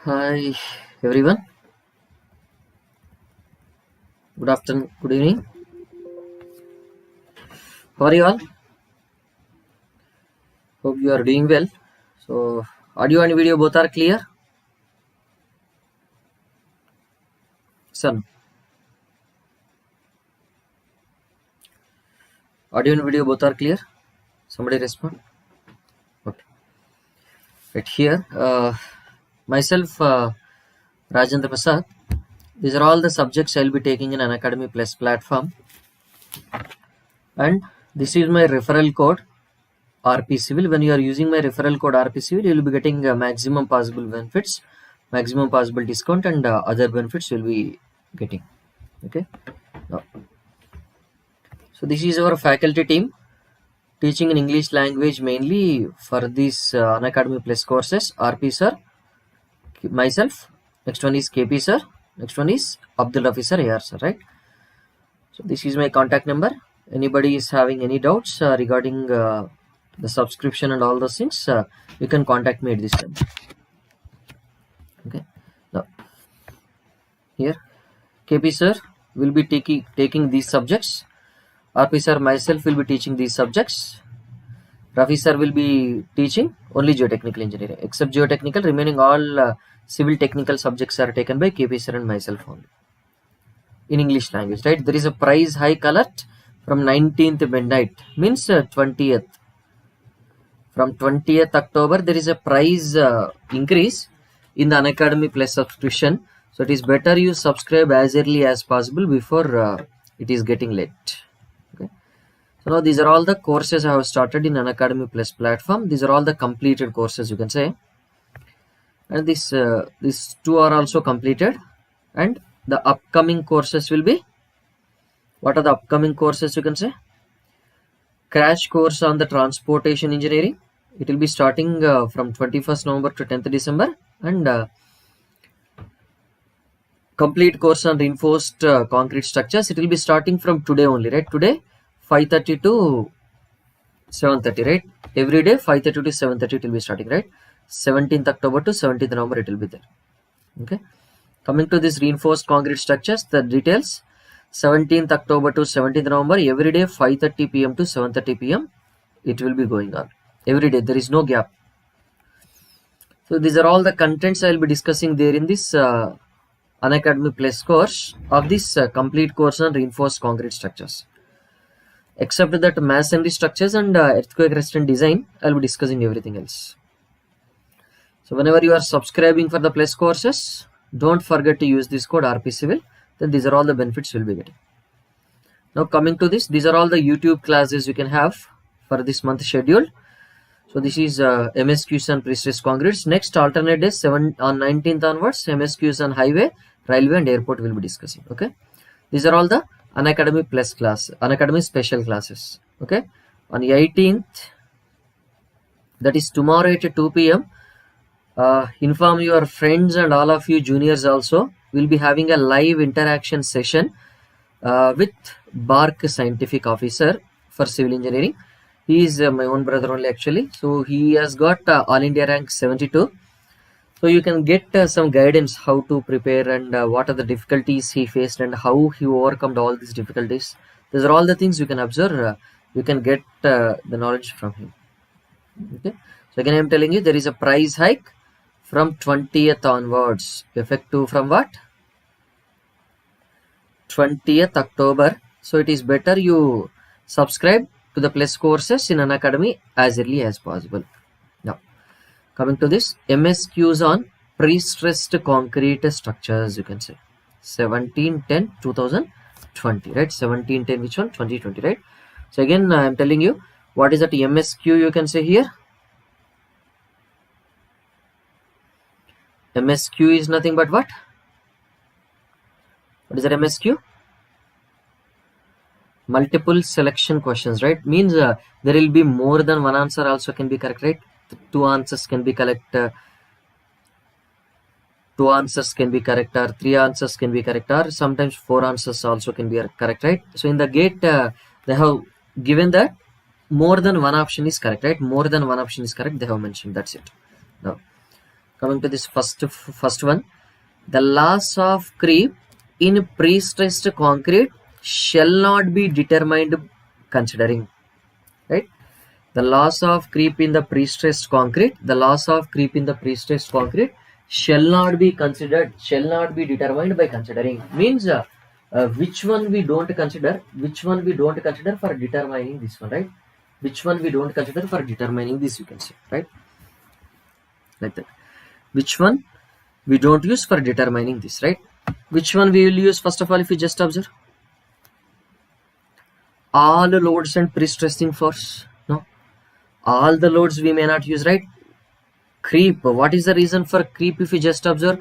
Hi everyone. Good afternoon. Good evening. How are you all? Hope you are doing well. So audio and video both are clear. Son, audio and video both are clear. Somebody respond. Okay. Right here, myself, Rajendra Prasad. These are all the subjects I'll be taking in Unacademy Plus platform, and this is my referral code RP Civil. When you are using my referral code RP Civil, you will be getting maximum possible benefits, maximum possible discount, and other benefits you will be getting. Okay. Now, so this is our faculty team teaching in English language mainly for these Unacademy Plus courses. RP sir, myself. Next one is KP sir. Next one is Abdul Rafi sir, AR sir. Right. So this is my contact number. Anybody is having any doubts regarding the subscription and all those things, you can contact me at this time. Okay. Now here KP sir will be taking these subjects. RP sir, myself will be teaching these subjects. Rafi sir will be teaching only geotechnical engineering. Except geotechnical, remaining all civil technical subjects are taken by KP sir and myself only. In English language, right? There is a price hike alert from 19th midnight, means 20th. From 20th October, there is a price increase in the Unacademy Plus subscription. So it is better you subscribe as early as possible before it is getting late. Okay. So now these are all the courses I have started in Unacademy Plus platform. These are all the completed courses, you can say. And these two are also completed. And the upcoming courses will be, what are the upcoming courses you can say? Crash course on the transportation engineering. It will be starting from 21st November to 10th December, and complete course on reinforced concrete structures. It will be starting from today only, right? Today 5:30 to 7:30, right? Every day 5:30 to 7:30 it will be starting, right? 17th October to 17th November it will be there. Okay. Coming to this reinforced concrete structures, the details. 17th October to 17th November, every day 5:30 p.m. to 7:30 p.m. it will be going on. Every day, there is no gap. So these are all the contents I will be discussing there in this Unacademy Plus course of this complete course on reinforced concrete structures. Except that masonry structures and earthquake resistant design, I will be discussing everything else. So whenever you are subscribing for the Plus courses, don't forget to use this code RP Civil. Then these are all the benefits you'll be getting. Now coming to this, these are all the YouTube classes you can have for this month schedule. So this is MSQs on Prestressed Concretes. Next alternate days, on 19th onwards, MSQs on highway, railway and airport will be discussing. Okay. These are all the Unacademy Plus class, Unacademy special classes. Okay. On 18th, that is tomorrow at 2 p.m. Inform your friends and all of you juniors also. We'll be having a live interaction session with BARC scientific officer for civil engineering. He is my own brother only actually. So he has got all India rank 72. So you can get some guidance how to prepare and what are the difficulties he faced and how he overcome all these difficulties. These are all the things you can observe. You can get the knowledge from him. Okay. So again I am telling you there is a price hike from 20th onwards, effective from what? 20th October. So it is better you subscribe to the Plus courses in Unacademy as early as possible. Now, coming to this, MSQs on Prestressed Concrete Structures, you can say 17/10/2020, right? 17/10 which one? 2020, right? So again I am telling you what is that MSQ you can say here. MSQ is nothing but what? What is that MSQ? Multiple selection questions, right? Means there will be more than one answer also can be correct, right? Two answers can be correct, two answers can be correct, or three answers can be correct, or sometimes four answers also can be correct, right? So in the GATE, they have given that more than one option is correct, right? More than one option is correct, they have mentioned, that's it. Now, Coming to this first one, the loss of creep in pre-stressed concrete shall not be determined considering, right? The loss of creep in the pre-stressed concrete, the loss of creep in the pre-stressed concrete shall not be considered, shall not be determined by considering. Means which one we don't consider, which one we don't consider for determining this one, right? Which one we don't consider for determining this, you can say, right? Like that. Which one we don't use for determining this, right? Which one we will use? First of all, if you just observe, all loads and pre-stressing force. No, all the loads we may not use, right? Creep, what is the reason for creep? If you just observe,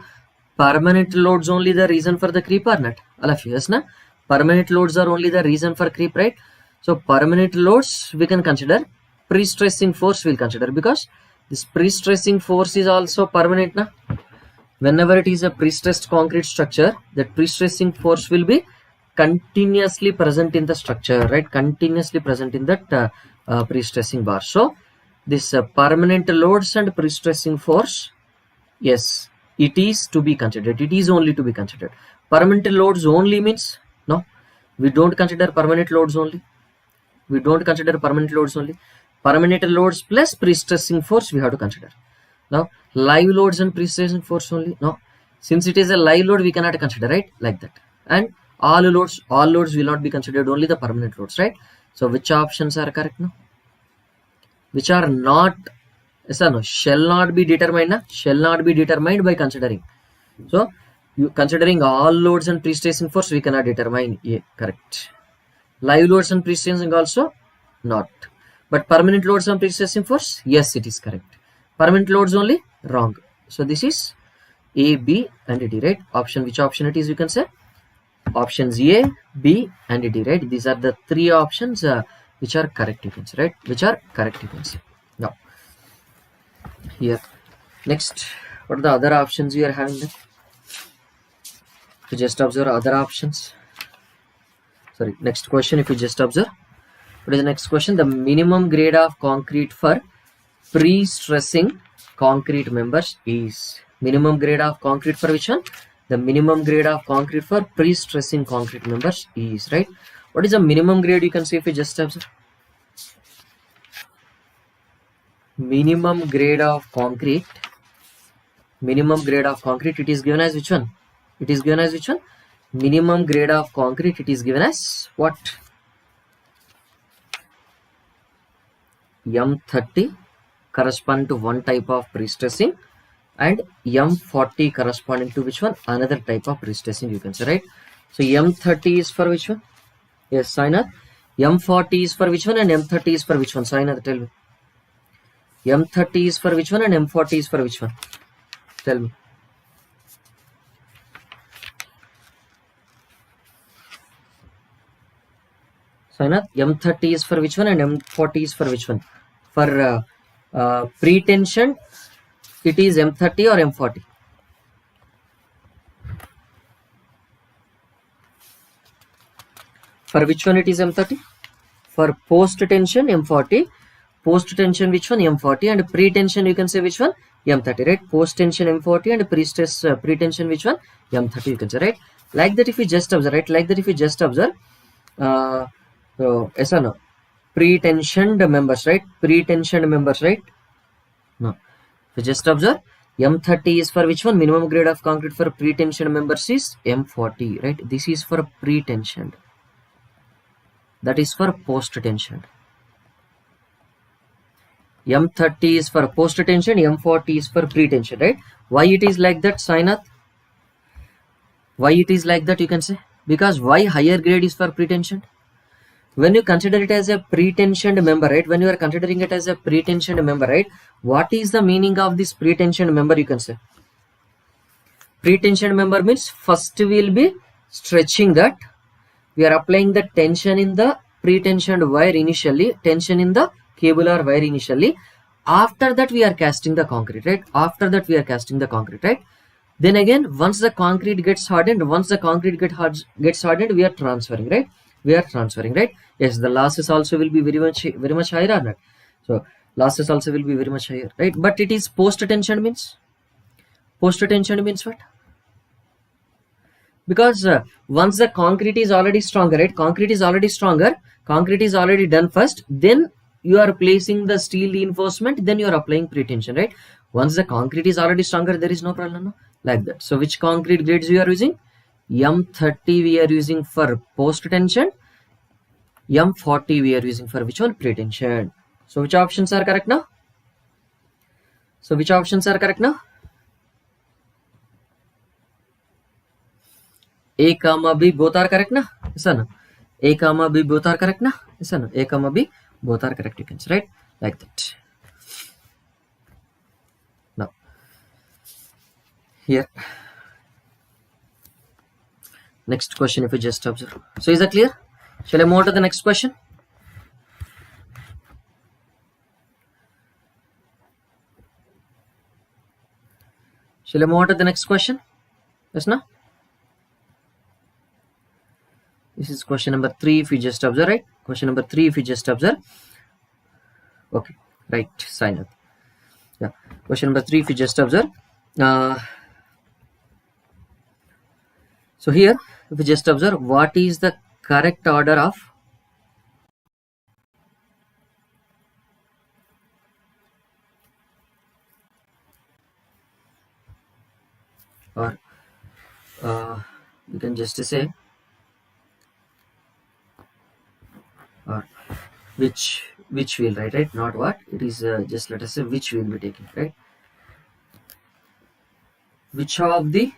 permanent loads only the reason for the creep or not? All of you, yes, na? Permanent loads are only the reason for creep, right? So permanent loads we can consider, pre-stressing force we'll consider, because this pre-stressing force is also permanent, na? Whenever it is a pre-stressed concrete structure, that pre-stressing force will be continuously present in the structure, right? Continuously present in that pre-stressing bar. So this permanent loads and pre-stressing force, yes, it is to be considered. It is only to be considered. Permanent loads only means, no, we don't consider permanent loads only. We don't consider permanent loads only. Permanent loads plus pre-stressing force we have to consider. Now live loads and pre-stressing force only, no, since it is a live load we cannot consider, right? Like that. And all loads will not be considered, only the permanent loads, right? So which options are correct now? Which are not, yes or no? Shall not be determined, na? Shall not be determined by considering. So you considering all loads and pre-stressing force we cannot determine. Yeah, correct. Live loads and pre-stressing also not. But permanent loads and pre-stressing force, yes, it is correct. Permanent loads only, wrong. So this is A, B and D, right? Option, which option it is, you can say? Options A, B and D, right? These are the three options which are correct, you can say, right? Which are correct, you can say. Now here, next, what are the other options we are having then? If you just observe other options, sorry, next question, if you just observe, what is the next question? The minimum grade of concrete for pre-stressing concrete members is, minimum grade of concrete for which one? The minimum grade of concrete for pre-stressing concrete members is, right? What is the minimum grade, you can see if you just observe? Minimum grade of concrete, minimum grade of concrete, it is given as which one? It is given as which one? Minimum grade of concrete, it is given as what? M30 corresponding to one type of pre-stressing, and M40 corresponding to which one? Another type of pre-stressing, you can say, right? So M30 is for which one? Yes, Sainath. M40 is for which one and M30 is for which one? Sainath, tell me. M30 is for which one and M40 is for which one? Tell me. Sainath, M30 is for which one and M40 is for which one? For pre-tension, it is M30 or M40? For which one it is M30? For post-tension, M40. Post-tension, which one? M40. And pre-tension, you can say which one? M30, right? Post-tension, M40, and pre-stress, pre-tension, which one? M30, you can say, right? Like that, if you just observe, right? Like that, if you just observe, yes or no? Pre-tensioned members, right? Pre-tensioned members, right? No. If you just observe, M30 is for which one? Minimum grade of concrete for pre-tensioned members is M40, right? This is for pre-tensioned. That is for post-tensioned. M30 is for post-tension, M40 is for pre-tension, right? Why it is like that, Sainath? Why it is like that, you can say? Because why higher grade is for pre-tensioned? When you consider it as a pre-tensioned member, right? When you are considering it as a pre-tensioned member, right? What is the meaning of this pre-tensioned member, you can say? Pre-tensioned member means first we will be stretching that. We are applying the tension in the pre-tensioned wire initially, tension in the cable or wire initially. After that we are casting the concrete, right? After that we are casting the concrete, right? Then again, once the concrete gets hardened, gets hardened, we are transferring, right? We are transferring, right? Yes, the losses also will be very much higher or not? So losses also will be very much higher, right? But it is post-tension means, Post tension means what? Because once the concrete is already stronger, right? Concrete is already stronger, concrete is already done first, then you are placing the steel reinforcement, then you are applying pretension, right? Once the concrete is already stronger, there is no problem, no? Like that. So which concrete grades we are using? M30 we are using for post tension, M40 we are using for which one? Pretension. So which options are correct now? So which options are correct now? A comma B both are correct na? Yes or no? A comma B both are correct na? Yes or no? A comma B both are correct, you can say, right? Like that. Now here next question, if you just observe. So is that clear? Shall I move on to the next question? Shall I move on to the next question? Yes, no? This is question number 3, if you just observe, right? Question number 3, if you just observe. Okay, right, sign up. Yeah, question number 3, if you just observe. So here, if you just observe, what is the correct order of or you can just say or which wheel, right? Not what it is, just let us say which wheel we taking, right? Which of the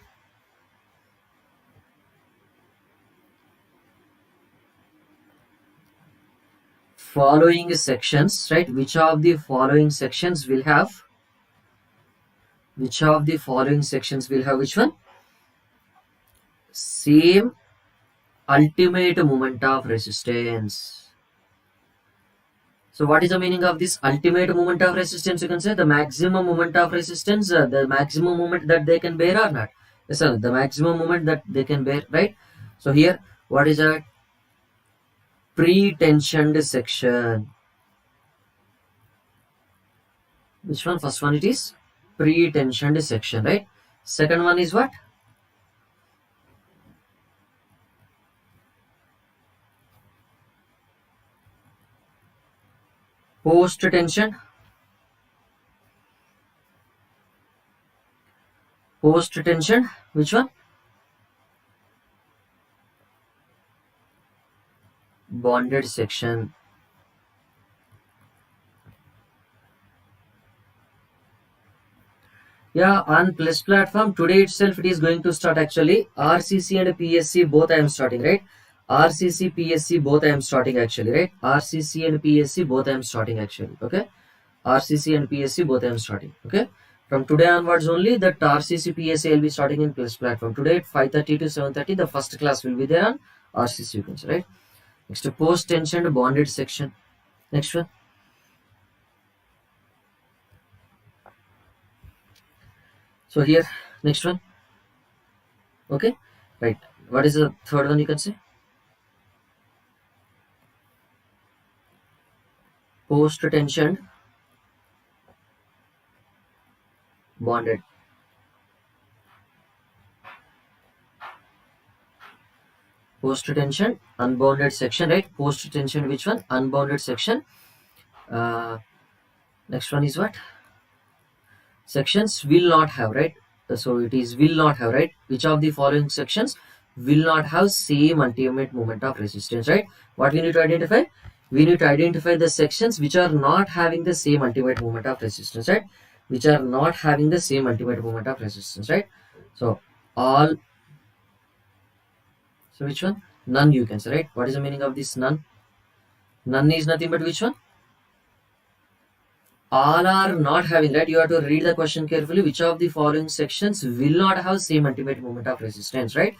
following sections, right? Which of the following sections will have which one? Same ultimate moment of resistance. So what is the meaning of this ultimate moment of resistance? You can say the maximum moment of resistance, the maximum moment that they can bear or not? Yes, sir, the maximum moment that they can bear, right? So here, what is a pre-tensioned section? Which one? First one it is pre-tensioned section, right? Second one is what? Post-tension. Post-tension, which one? Bonded section. Yeah, on plus platform today itself it is going to start actually. RCC and PSC both I am starting, right? RCC, PSC both I am starting actually, right? RCC and PSC both I am starting actually, okay? RCC and PSC both I am starting, okay? From today onwards only that RCC, PSC will be starting in plus platform. Today at 5:30 to 7:30 the first class will be there on RCC, you can say, right? Next, post tensioned bonded section. Next one. So here, next one. Okay, right. What is the third one you can say? Post tensioned bonded. Post tension unbounded section, right? Post tension which one? Unbounded section. Next one is what? Sections will not have, right? So it is will not have, right? Which of the following sections will not have same ultimate moment of resistance, right? What we need to identify? We need to identify the sections which are not having the same ultimate moment of resistance, right? Which are not having the same ultimate moment of resistance, right? So all. So which one? None, you can say, right? What is the meaning of this none? None is nothing but which one? All are not having, right? You have to read the question carefully. Which of the following sections will not have same ultimate moment of resistance, right?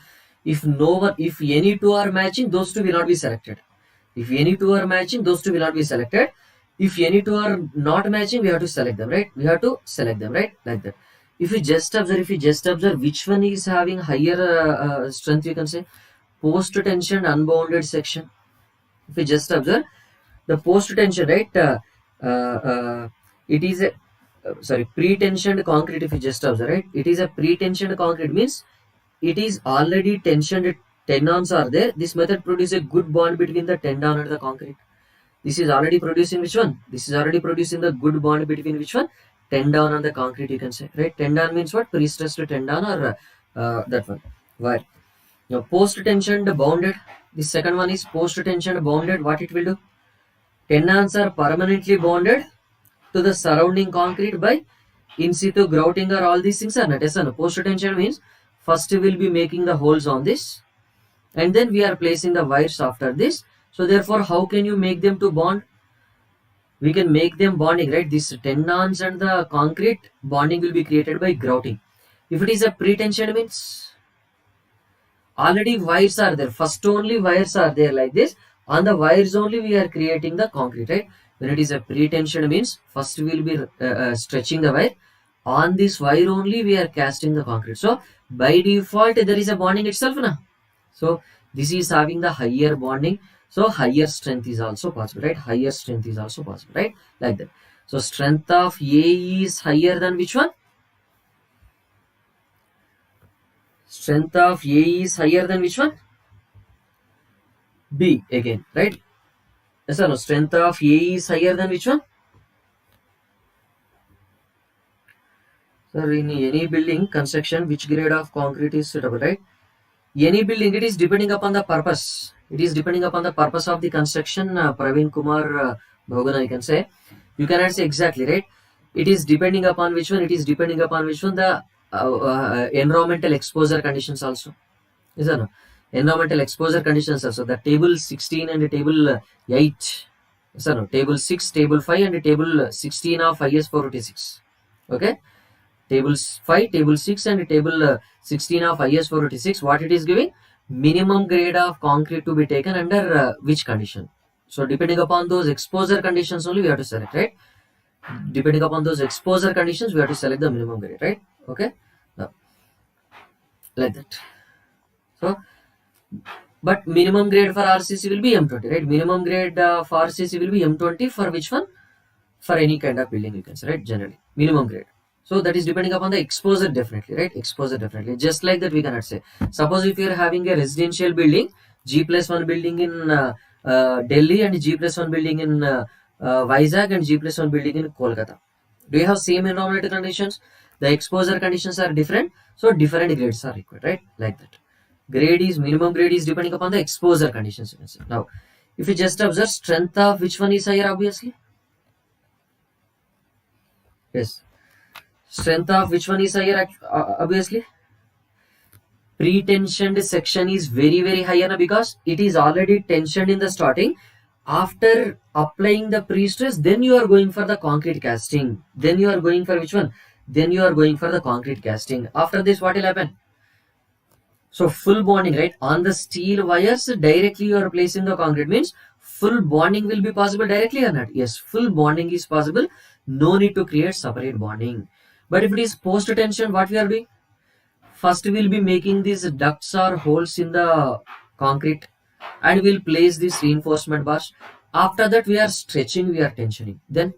If any two are matching, those two will not be selected. If any two are matching, those two will not be selected. If any two are not matching, we have to select them, right? We have to select them, right? Like that. If you just observe which one is having higher strength, you can say post tension unbounded section. If you just observe the post tension, right? It is pre-tensioned concrete, if you just observe, right, it is a pre-tensioned concrete means it is already tensioned, tendons are there. This method produces a good bond between the tendon and the concrete. This is already producing which one? This is already producing the good bond between which one? Tendon and the concrete, you can say, right? Tendon means what? Prestressed tendon, or that one. Wire. Now post-tensioned bounded. The second one is post-tensioned bounded. What it will do? Tendons are permanently bonded to the surrounding concrete by in situ grouting, or all these things are not. Yes or no? Post-tension means first we will be making the holes on this, and then we are placing the wires after this. So therefore, how can you make them to bond? We can make them bonding, right? These tendons and the concrete bonding will be created by grouting. If it is a pre-tension means already wires are there. First only wires are there like this. On the wires only we are creating the concrete, right? When it is a pre-tension means first we will be stretching the wire. On this wire only we are casting the concrete. So by default there is a bonding itself now. So this is having the higher bonding. So higher strength is also possible, right? Higher strength is also possible, right? Like that. So strength of A is higher than which one? Strength of A is higher than which one? B again, right? Yes or no? Strength of A is higher than which one? Sir, in any building construction, which grade of concrete is suitable, right? Any building, it is depending upon the purpose. It is depending upon the purpose of the construction. Praveen Kumar Bhogana, you can say. You cannot say exactly, right? It is depending upon which one? It is depending upon which one? The environmental exposure conditions also. Is that no? Environmental exposure conditions also. The table 16 and the table 8. Is that no? Table 6, table 5 and table 16 of IS 486. Okay? Table 5, table 6 and table 16 of IS 486. What it is giving? Minimum grade of concrete to be taken under which condition? So depending upon those exposure conditions only we have to select, right? Depending upon those exposure conditions we have to select the minimum grade, right? Okay? Now, like that. So, but minimum grade for RCC will be M20, right? Minimum grade for RCC will be M20 for which one? For any kind of building, you can say, right? Generally, minimum grade. So that is depending upon the exposure, definitely, right? Exposure, definitely. Just like that, we cannot say. Suppose if you are having a residential building, G+1 building in Delhi and G+1 building in Vizag and G+1 building in Kolkata. Do you have same environmental conditions? The exposure conditions are different, so different grades are required, right? Like that. Minimum grade is depending upon the exposure conditions. Now, if you just observe, strength of which one is higher, obviously? Yes. Strength of which one is higher, obviously? Pre-tensioned section is very higher because it is already tensioned in the starting. After applying the pre-stress, then you are going for the concrete casting. Then you are going for which one? Then you are going for the concrete casting. After this, what will happen? So full bonding, right? On the steel wires, directly you are placing the concrete means full bonding will be possible directly or not? Yes, full bonding is possible. No need to create separate bonding. But if it is post-tension, what we are doing? First we will be making these ducts or holes in the concrete and we will place this reinforcement bars. After that we are stretching, we are tensioning. Then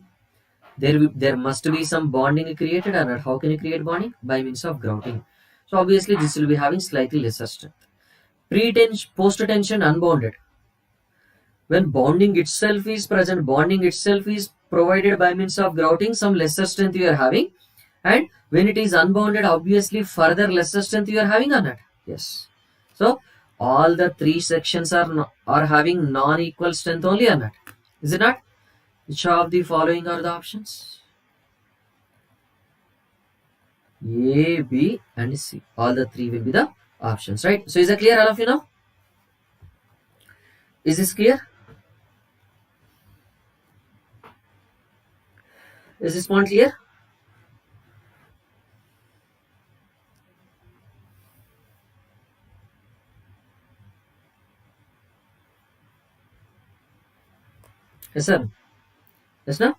there must be some bonding created or not. How can you create bonding? By means of grouting. So obviously this will be having slightly lesser strength. Post-tension unbounded. When bonding itself is present, bonding itself is provided by means of grouting, some lesser strength you are having. And when it is unbounded, obviously further lesser strength you are having or not? Yes. So all the three sections are having non-equal strength only or not? Is it not? Which of the following are the options? A, B and C. All the three will be the options, right? So is that clear, all of you now? Is this clear? Is this point clear? Yes, sir. Yes, no?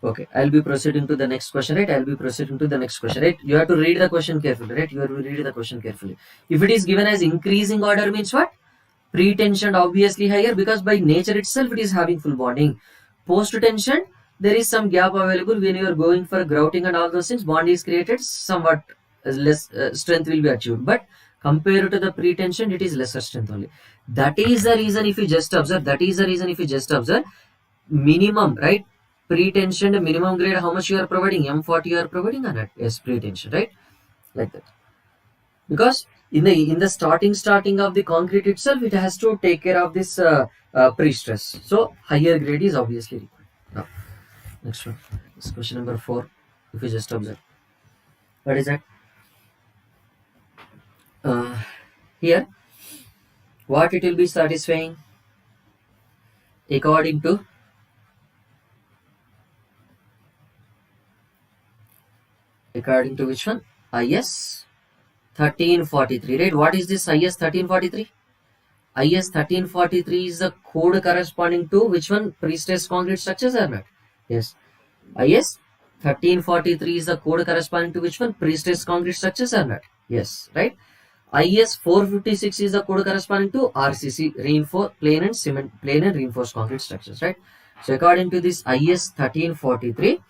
Okay. I'll be proceeding to the next question, right? I'll be proceeding to the next question, right? You have to read the question carefully, right? You have to read the question carefully. If it is given as increasing order means what? Pre-tension obviously higher because by nature itself it is having full bonding. Post-tension there is some gap available when you are going for grouting and all those things, bond is created, somewhat less strength will be achieved, but compared to the pre-tension, it is lesser strength only. That is the reason if you just observe, minimum, right? Pre-tension minimum grade, how much you are providing? M40 you are providing or not? Yes, pre-tension, right? Like that. Because in the starting of the concrete itself, it has to take care of this pre-stress. So higher grade is obviously required. Now, next one. This question number 4. If you just observe, what is that? Here, what it will be satisfying according to which one? IS 1343, right? What is this IS 1343? IS 1343 is the code corresponding to which one? Prestressed concrete structures or not? Yes. IS 1343 is the code corresponding to which one? Prestressed concrete structures or not? Yes, right? IS 456 is the code corresponding to RCC, reinforced plain and reinforced concrete structures, right? So according to this IS 1343,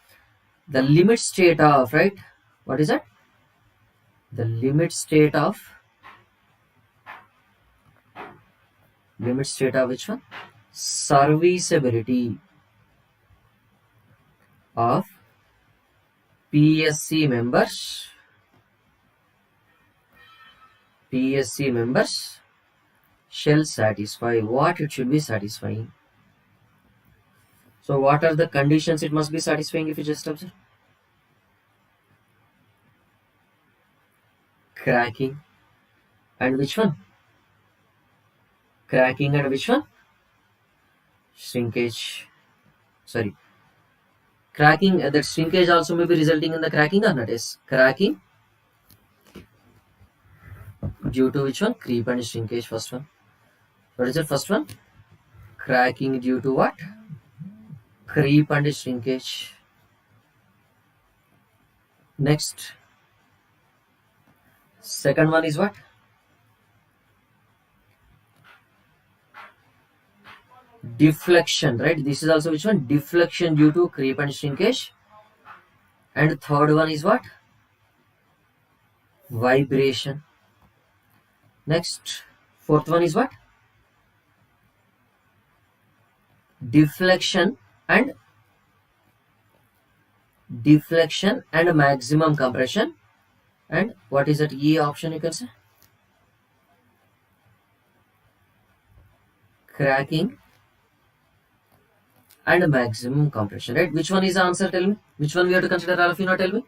the limit state of, right? What is that? The limit state of which one? Serviceability of PSC members shall satisfy. What it should be satisfying? So what are the conditions it must be satisfying if you just observe? Cracking and which one? Cracking and which one? Shrinkage. Sorry. Cracking, that shrinkage also may be resulting in the cracking or not? Yes. Cracking due to which one? Creep and shrinkage, first one. What is the first one? Cracking due to what? Creep and shrinkage. Next. Second one is what? Deflection, right? This is also which one? Deflection due to creep and shrinkage. And third one is what? Vibration. Next, fourth one is what? Deflection and maximum compression. And what is that E option you can say? Cracking and maximum compression, right? Which one is the answer? Tell me. Which one we have to consider, all of you now tell me.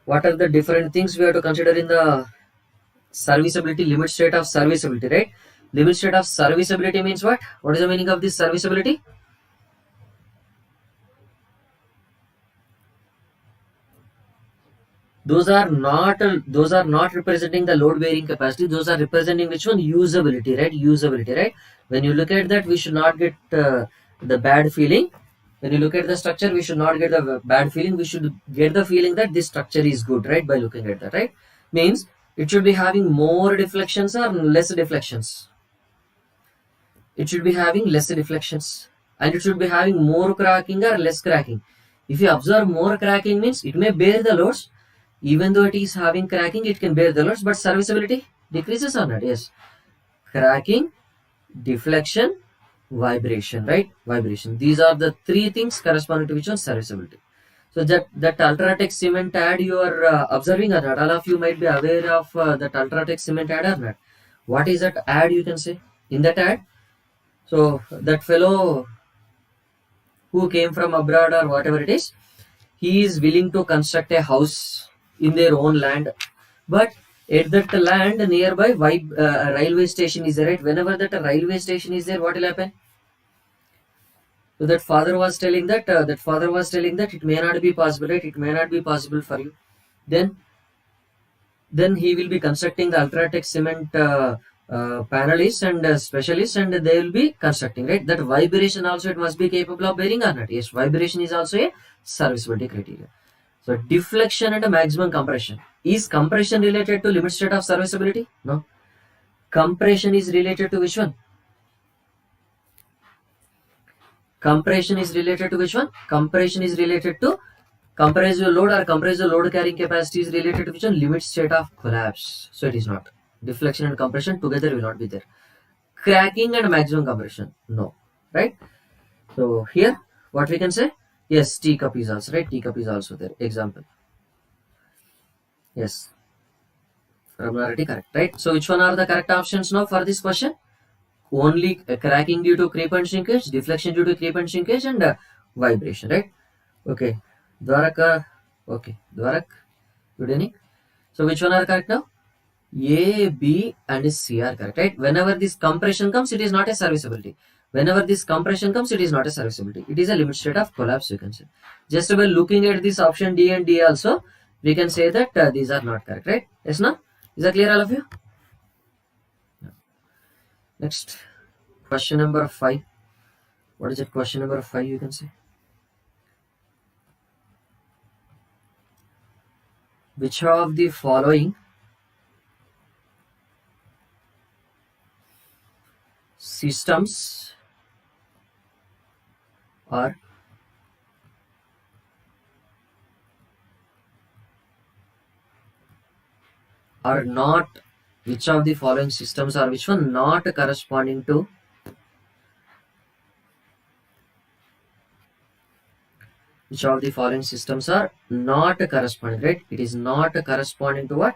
What are the different things we have to consider in the serviceability, limit state of serviceability, right? Limit state of serviceability means what? What is the meaning of this serviceability? Those are not representing the load bearing capacity. Those are representing which one? Usability, right? Usability, right? When you look at that, we should not get the bad feeling. When you look at the structure, we should not get the bad feeling. We should get the feeling that this structure is good, right? By looking at that, right? Means it should be having more deflections or less deflections. It should be having less deflections, and it should be having more cracking or less cracking. If you observe more cracking means it may bear the loads. Even though it is having cracking, it can bear the loads, but serviceability decreases or not? Yes. Cracking, deflection, vibration, right? Vibration. These are the three things corresponding to which one? Serviceability. So that Ultratech cement ad you are observing or not? All of you might be aware of that Ultratech cement ad or not? What is that ad you can say? In that ad, so that fellow who came from abroad or whatever it is, he is willing to construct a house in their own land, but at that land nearby railway station is there, right? Whenever that railway station is there, what will happen? So that father was telling that it may not be possible, right? It may not be possible for you. Then he will be constructing the Ultratech cement panelists and specialists, and they will be constructing, right? That vibration also it must be capable of bearing or not? Yes, vibration is also a serviceability criteria. So deflection and maximum compression. Is compression related to limit state of serviceability? No. Compression is related to which one? Compression is related to which one? Compression is related to compressive load, or compressive load carrying capacity is related to which one? Limit state of collapse. So it is not. Deflection and compression together will not be there. Cracking and maximum compression, no, right? So here what we can say? Yes, teacup is also right. Teacup is also there. Example. Yes. Already correct, right? So which one are the correct options now for this question? Only cracking due to creep and shrinkage, deflection due to creep and shrinkage, and vibration, right? Okay. Dwarak, okay. Dwarak, good evening. So which one are correct now? A, B, and C are correct, right? Whenever this compression comes, it is not a serviceability. Whenever this compression comes, it is not a serviceability. It is a limit state of collapse, you can say. Just by looking at this option D and D also, we can say that these are not correct, right? Yes, no? Is that clear, all of you? No. Next, question number 5. What is it? Question number 5, you can say. Which of the following systems are not, which of the following systems are which one not corresponding to which of the following systems are not corresponding, right? It is not corresponding to what?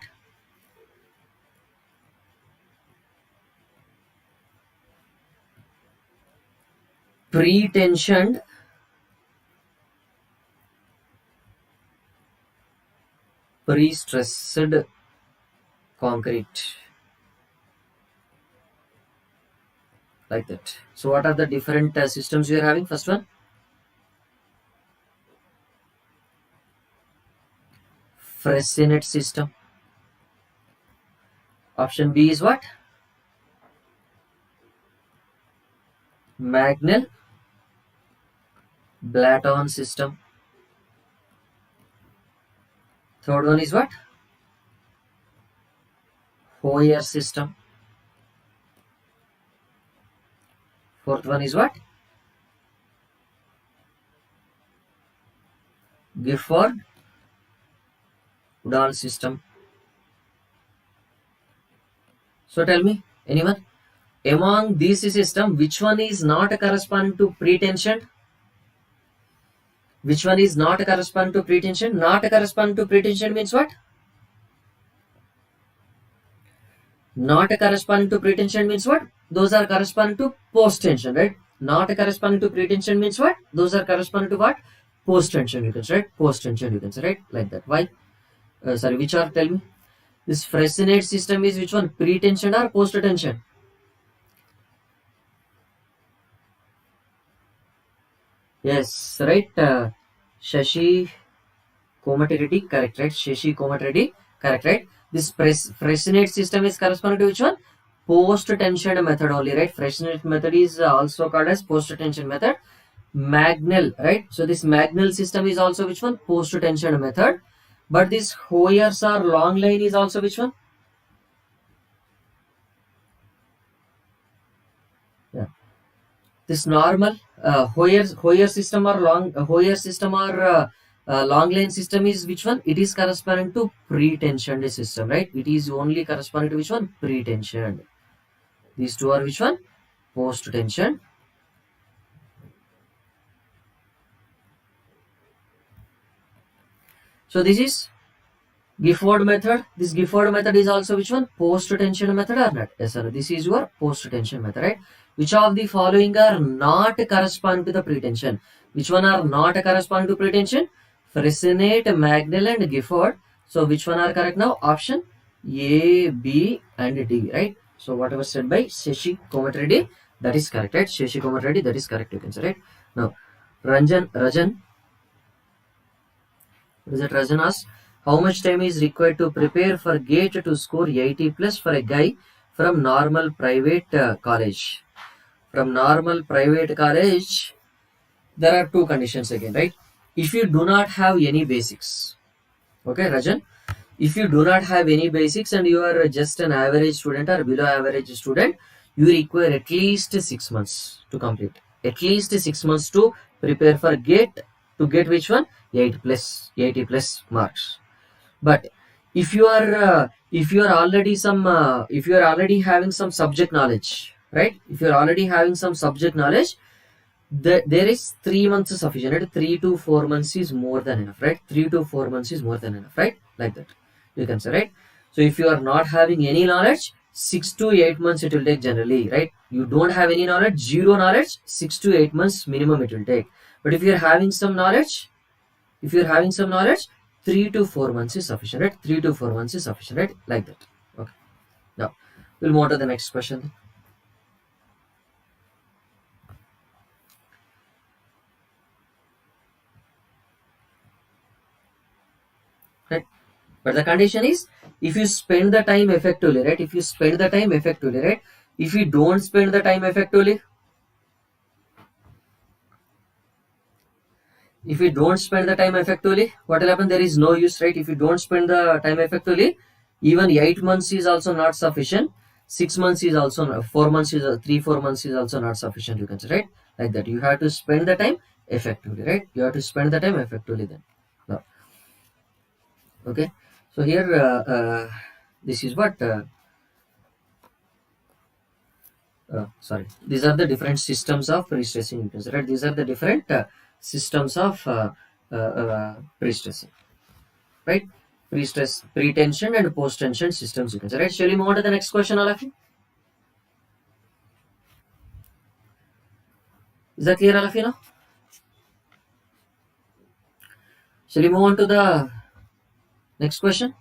Pre-tensioned pre-stressed concrete, like that. So what are the different systems we are having? First one, Prestressed system. Option B is what? Magnel Blaton system. Third one is what? Hoyer system. Fourth one is what? Gifford Udall system. So tell me, anyone? Among these systems, which one is not corresponding to pre-tension? Which one is not corresponding to pre-tension? Not corresponding to pre-tension means what? Not corresponding to pre-tension means what? Those are corresponding to post-tension, right? Not corresponding to pre-tension means what? Those are corresponding to what? Post-tension, you can say, right? Post-tension, you can say, right? Like that. Why? Sorry, which are? Tell me. This Prestressed system is which one? Pre-tension or post-tension? Yes, right. Shashi Komat Reddy, correct, right? Shashi Komat Reddy, correct, right? This Prestressed system is corresponding to which one? Post-tension method only, right? Prestressed method is also called as post-tension method. Magnel, right? So this Magnel system is also which one? Post-tension method. But this Hoyer's or long line is also which one? Yeah. This normal Hoyer system or long line system is which one? It is corresponding to pre-tensioned system, right? It is only corresponding to which one? Pre-tensioned. These two are which one? Post-tension. So this is Gifford method. This Gifford method is also which one? Post-tension method or not? Yes, sir. This is your post-tension method, right? Which of the following are not corresponding to the pre-tension? Which one are not corresponding to pre-tension? Prestressed, Magnel, and Gifford. So which one are correct now? Option A, B, and D, right? So whatever said by Shashi Komat Reddy, that is correct, right? Shashi Komat Reddy, that is correct, you can say, right? Now, Rajan, Rajan asks, how much time is required to prepare for GATE to score 80 plus for a guy from normal private college? From normal private college, there are two conditions again, right? If you do not have any basics, okay, Rajan, if you do not have any basics and you are just an average student or below average student, you require at least 6 months to complete. At least 6 months to prepare for GATE, to get which one? 80 plus marks. But if you are if you are already having some subject knowledge, right? If you are already having some subject knowledge, there is 3 months is sufficient, right? 3 to 4 months is more than enough, right? 3 to 4 months is more than enough, right? Like that you can say, right? So if you are not having any knowledge, 6 to 8 months it will take generally, right? You don't have any knowledge, zero knowledge, 6 to 8 months minimum it will take. But if you are having some knowledge, 3 to 4 months is sufficient, right? 3 to 4 months is sufficient, right? Like that. Okay, now we'll move on to the next question. Right, but the condition is, if you spend the time effectively, right? If you spend the time effectively, right? If you don't spend the time effectively, if you don't spend the time effectively, what will happen? There is no use, right? If you don't spend the time effectively, even 8 months is also not sufficient, 6 months is also not, 4 months is 3-4 months is also not sufficient, you can say, right? Like that, you have to spend the time effectively, right? You have to spend the time effectively then. Now, okay, so here this is what sorry, these are the different systems of pre-stressing, you can say, right? These are the different systems of pre-stressing, right? Pre-stress, pre-tension and post-tension systems, you can say, right? Shall we move on to the next question, all of you? Is that clear, all of you now? Shall we move on to the next question?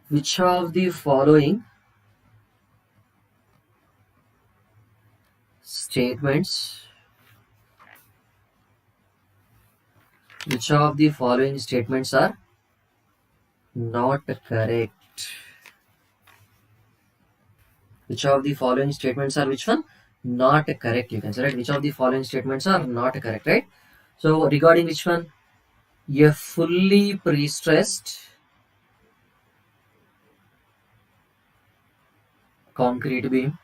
Which of the following statements are not correct? Which of the following statements are which one? Not correct, you can say, right? Which of the following statements are not correct, right? So regarding which one? A fully pre-stressed concrete beam,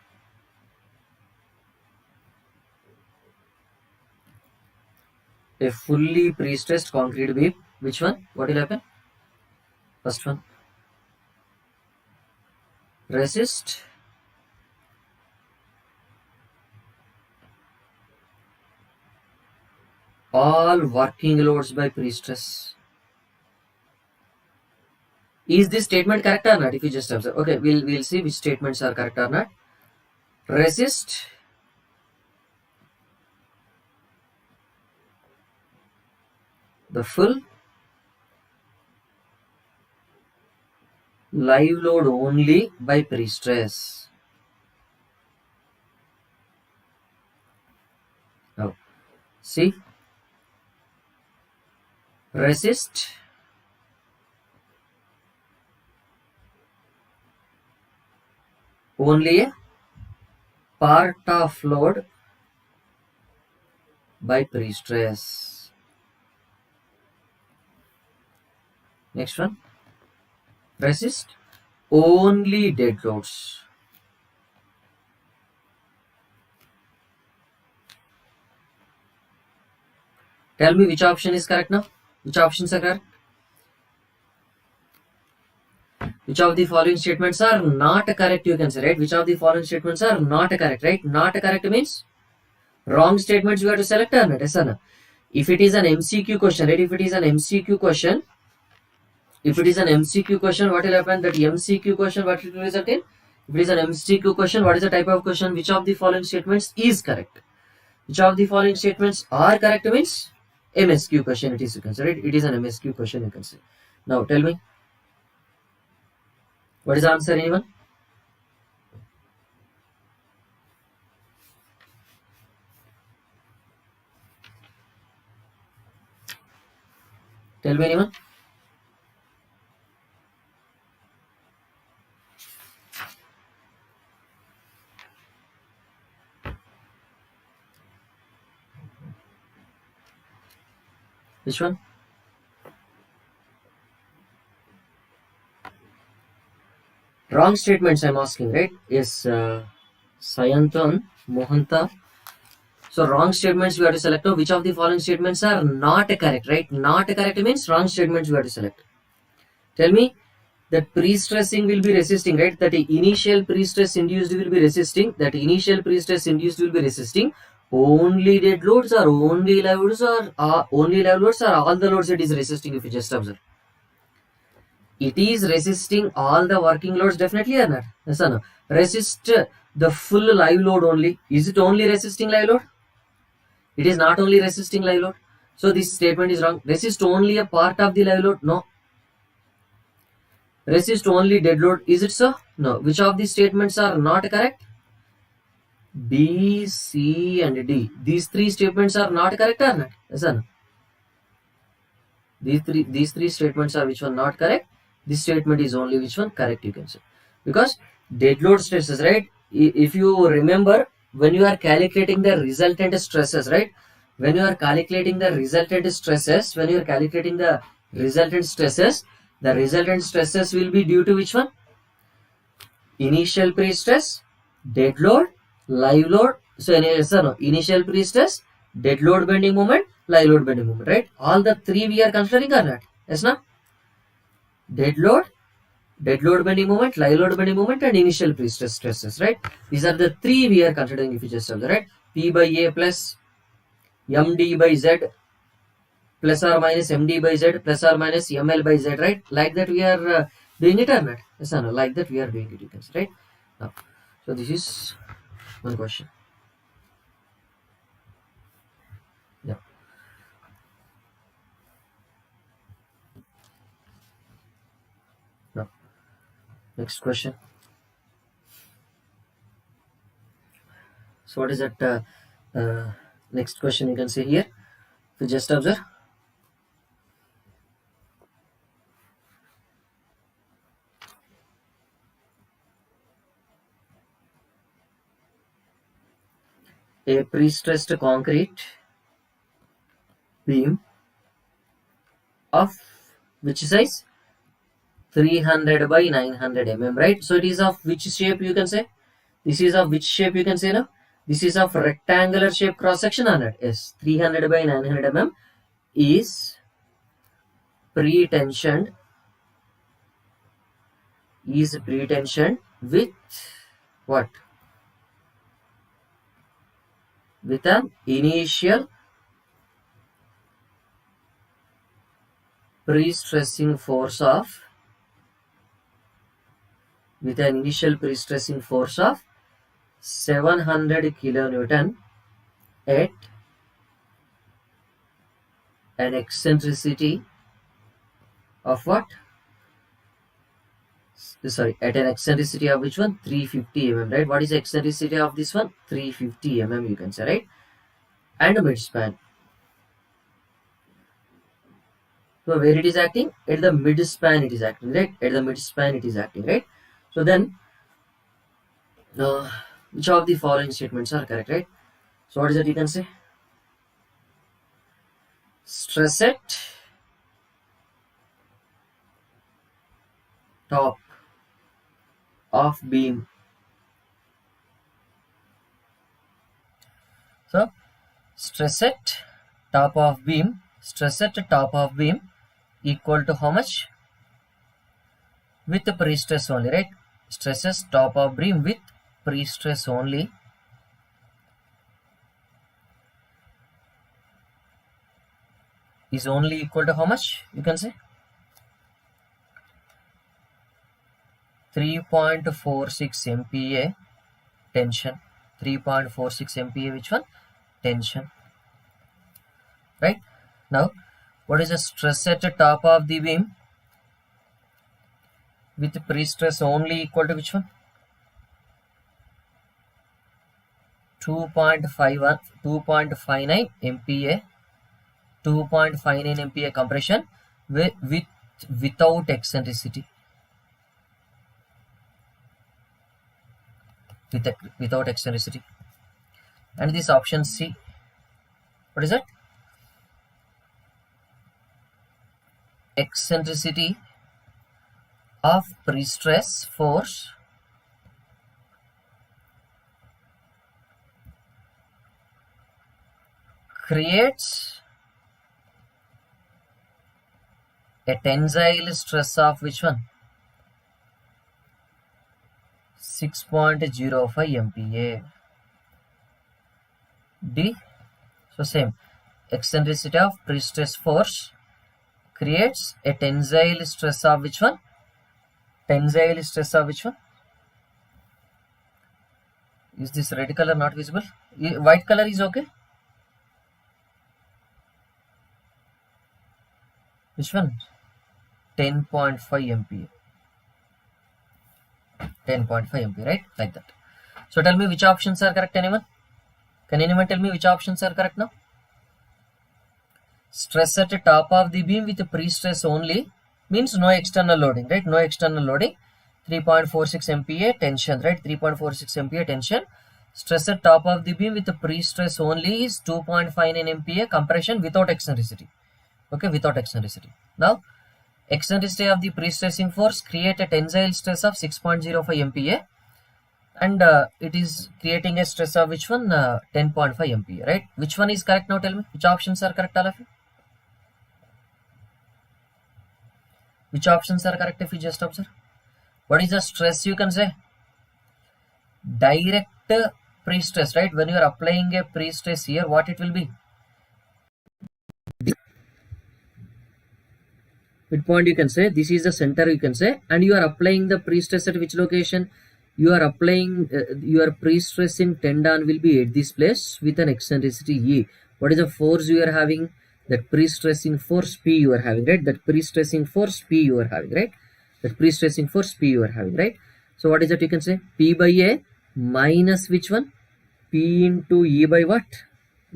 a fully pre-stressed concrete beam, which one? What will happen? First one, resist all working loads by pre-stress. Is this statement correct or not? If you just observe, okay, we'll see which statements are correct or not. Resist the full live load only by pre-stress. Now, see, resist only a part of load by pre-stress. Next one, resist only dead loads. Tell me which option is correct now? Which options are correct? Which of the following statements are not correct, you can say, right? Which of the following statements are not correct, right? Not correct means wrong statements you have to select or not, yes or no? If it is an MCQ question, right? If it is an MCQ question, what will happen? That MCQ question, what it will result in? If it is an MCQ question, what is the type of question? Which of the following statements is correct? Which of the following statements are correct means MSQ question it is, you can say, right? It is an MSQ question, you can say. Now tell me, what is the answer, anyone? Tell me, anyone? Which one? Wrong statements I'm asking, right? Yes, Sayantan Mohanta. So wrong statements we have to select. Which of the following statements are not correct, right? Not correct means wrong statements we have to select. Tell me that pre-stressing will be resisting, right? That initial pre-stress induced will be resisting. That initial pre-stress induced will be resisting only dead loads or only live loads, or only live loads, or all the loads it is resisting. If you just observe, it is resisting all the working loads definitely or not? Yes or no? Resist the full live load only. Is it only resisting live load? It is not only resisting live load. So this statement is wrong. Resist only a part of the live load? No. Resist only dead load? Is it so? No. Which of these statements are not correct? B, C and D. These three statements are not correct or not? Yes or no? These three statements are which one not correct? This statement is only which one correct, you can say. Because dead load stresses, right? If you remember, when you are calculating the resultant stresses, right? When you are calculating the resultant stresses, the resultant stresses will be due to which one? Initial pre-stress, dead load, live load. So initial pre-stress, dead load bending moment, live load bending moment, right? All the three we are considering or not? Yes, no? Dead load bending moment, live load bending moment, and initial pre-stress stresses, right? These are the three we are considering if you just observe, right? P by A plus MD by Z plus or minus MD by Z plus or minus ML by Z, right? Like that we are doing it or not? Yes or no? Like that we are doing it, you can say, right? Now, so this is one question. Yeah. Now, next question. So what is that? Next question you can see here. If you just observe. A pre-stressed concrete beam of which size? 300 by 900 mm, right? So it is of which shape you can say? This is of which shape you can say now? This is of rectangular shape cross section or not? Yes, 300 by 900 mm is pre-tensioned with what? With an initial pre-stressing force of 700 kilonewton at an eccentricity of what? Sorry, at an eccentricity of which one? 350 mm, right? What is the eccentricity of this one? 350 mm, you can say, right? And a midspan. So where it is acting? At the midspan it is acting, right? At the midspan it is acting, right? So then, which of the following statements are correct, right? So what is that you can say? Stress at top of beam. So stress at top of beam equal to how much? With the pre-stress only, right? Stresses top of beam with pre-stress only is only equal to how much? You can say 3.46 MPa tension. 3.46 MPa which one? Tension. Right? Now, what is the stress at the top of the beam with pre-stress only equal to which one? 2.59 MPa. 2.59 MPa compression without eccentricity. Without eccentricity. And this option C, what is that? Eccentricity of pre-stress force creates a tensile stress of which one? 6.05 MPa. D. So same. Eccentricity of pre-stress force creates a tensile stress of which one? Tensile stress of which one? Is this red color not visible? White color is okay? Which one? 10.5 MPa. 10.5 MPa, right? Like that. So tell me which options are correct, anyone? Can anyone tell me which options are correct now? Stress at the top of the beam with pre-stress only means no external loading, right? No external loading. 3.46 MPa tension, right? 3.46 MPa tension. Stress at top of the beam with pre-stress only is 2.59 MPa compression without eccentricity. Okay, without eccentricity. Now, eccentricity of the pre-stressing force create a tensile stress of 6.05 MPa, and it is creating a stress of which one? 10.5 MPa, right? Which one is correct now? Tell me which options are correct, all of you. Which options are correct if you just observe? What is the stress you can say? Direct pre-stress, right? When you are applying a pre-stress here, what it will be? Midpoint you can say, this is the center you can say, and you are applying the pre-stress at which location? You are applying your pre-stressing tendon will be at this place with an eccentricity E. What is the force you are having? That pre-stressing force P you are having, right? That pre-stressing force P you are having, right? That pre-stressing force P you are having, right? So what is that you can say? P by A minus which one? P into E by what?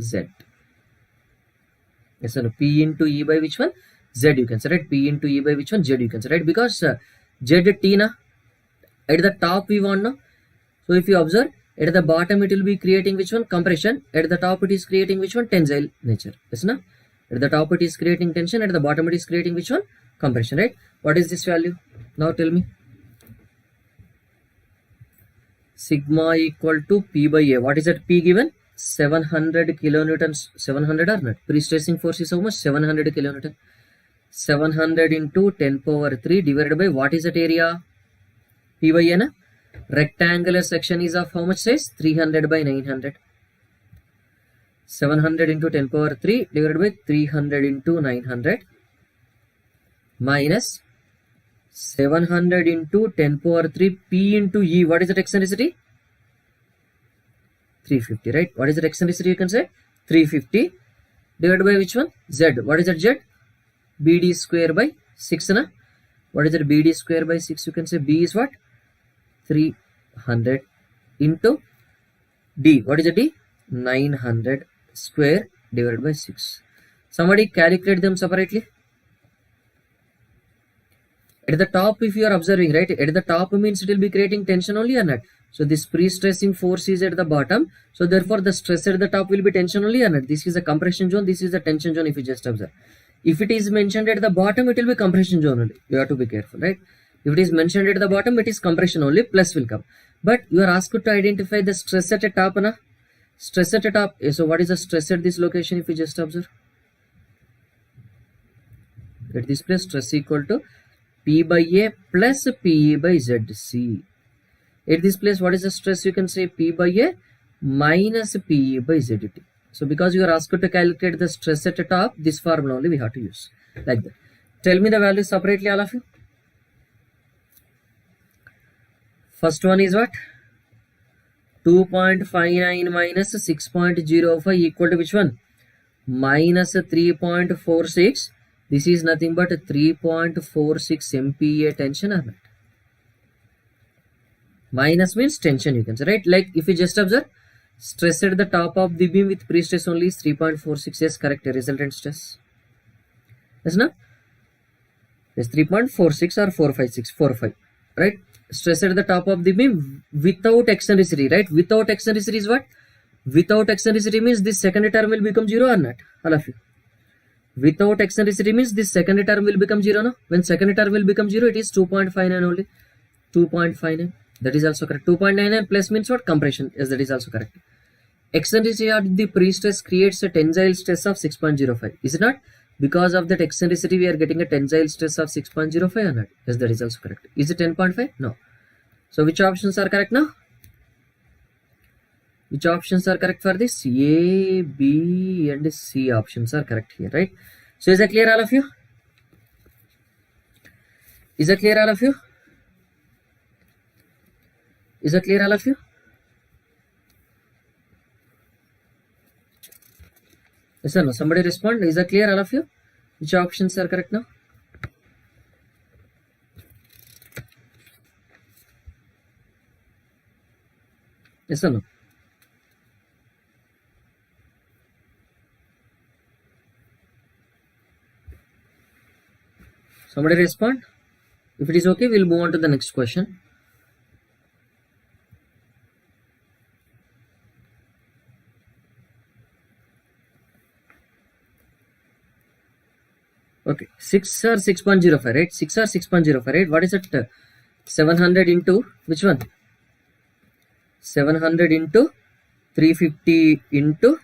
Z. Yes, so P into E by which one? Z you can say, right? P into E by which one? Z you can say, right? Because Z T na, at the top we want now. So if you observe, at the bottom it will be creating which one? Compression. At the top it is creating which one? Tensile nature. Yes, na? At the top it is creating tension. At the bottom it is creating which one? Compression, right? What is this value? Now tell me. Sigma equal to P by A. What is that P given? 700 kilonewtons. 700 or not? Pre-stressing force is how much? 700 kilonewton. 700 into 10 power 3 divided by what is that area? P by A na? Rectangular section is of how much size? 300 by 900. 700 into 10 power 3 divided by 300 into 900 minus 700 into 10 power 3 P into E. What is that eccentricity? 350, right? What is that eccentricity you can say? 350 divided by which one? Z. What is that Z? BD square by 6 na? What is that BD square by 6? You can say B is what? 300 into D. What is the D? 900 square divided by 6. Somebody calculate them separately. At the top, if you are observing, right, at the top means it will be creating tension only or not? So this pre-stressing force is at the bottom. So therefore the stress at the top will be tension only or not? This is the compression zone. This is the tension zone if you just observe. If it is mentioned at the bottom, it will be compression zone only. You have to be careful, right? If it is mentioned at the bottom, it is compression only, plus will come. But you are asked to identify the stress at the top, na? Stress at the top. So what is the stress at this location if you just observe? At this place, stress equal to P by A plus PE by ZC. At this place, what is the stress? You can say P by A minus PE by ZT. So because you are asked to calculate the stress at the top, this formula only we have to use. Like that. Tell me the values separately, all of you. First one is what? 2.59 minus 6.05 equal to which one? Minus 3.46. This is nothing but 3.46 MPa tension or not? Minus means tension you can say, right? Like if you just observe, stress at the top of the beam with pre-stress only is 3.46. Yes, correct. Resultant stress. Yes, no? Yes, 3.46 or 456. 45. Right? Stress at the top of the beam without eccentricity, right? Without eccentricity is what? Without eccentricity means this second term will become 0 or not? All of you. Without eccentricity means this second term will become 0. No? When second term will become 0, it is 2.59 only. 2.59. That is also correct. 2.99 plus means what? Compression. Yes, that is also correct. Eccentricity of the pre-stress creates a tensile stress of 6.05. Is it not? Because of that eccentricity, we are getting a tensile stress of 6.05 or not? Yes, that is also correct. Is it 10.5? No. So which options are correct now? Which options are correct for this? A, B and C options are correct here, right? So is that clear all of you? Is that clear all of you? Is that clear all of you? Yes or no? Somebody respond. Is that clear all of you? Which options are correct now? Yes or no? Somebody respond. If it is okay, we'll move on to the next question. Okay, 6 or 6.05, right? 6 or 6.05, right? What is it? 700 into which one? 700 into 350 into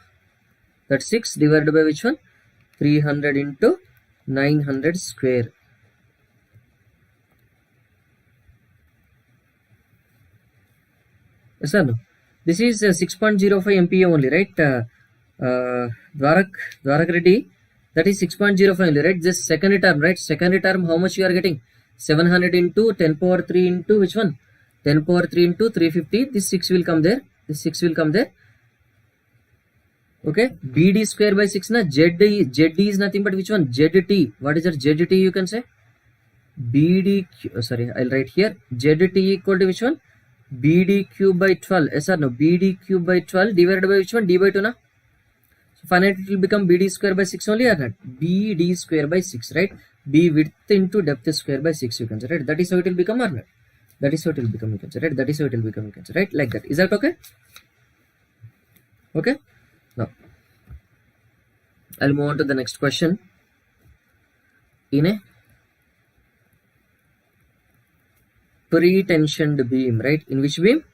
that 6 divided by which one? 300 into 900 square. Yes or no? This is 6.05 MPa only, right? Dwarak Reddy, that is 6.05 only, right? This second term, right? Second term, how much you are getting? 700 into 10 power 3 into which one? 10 power 3 into 350. This 6 will come there. This 6 will come there. Okay. BD square by 6 na. ZD is nothing but which one? ZT. What is that? ZT you can say? BD, sorry, I'll write here. ZT equal to which one? BD cube by 12. Yes or no? BD cube by 12 divided by which one? D by 2 na. So finally it will become BD square by 6 only or not? BD square by 6, right? B width into depth square by 6 you can say, right? That is how it will become or not? That is how it will become, you can say, right? That is how it will become, you can say, right? Like that. Is that okay? Okay. Now, I'll move on to the next question. In a pre-tensioned beam, right? In which beam?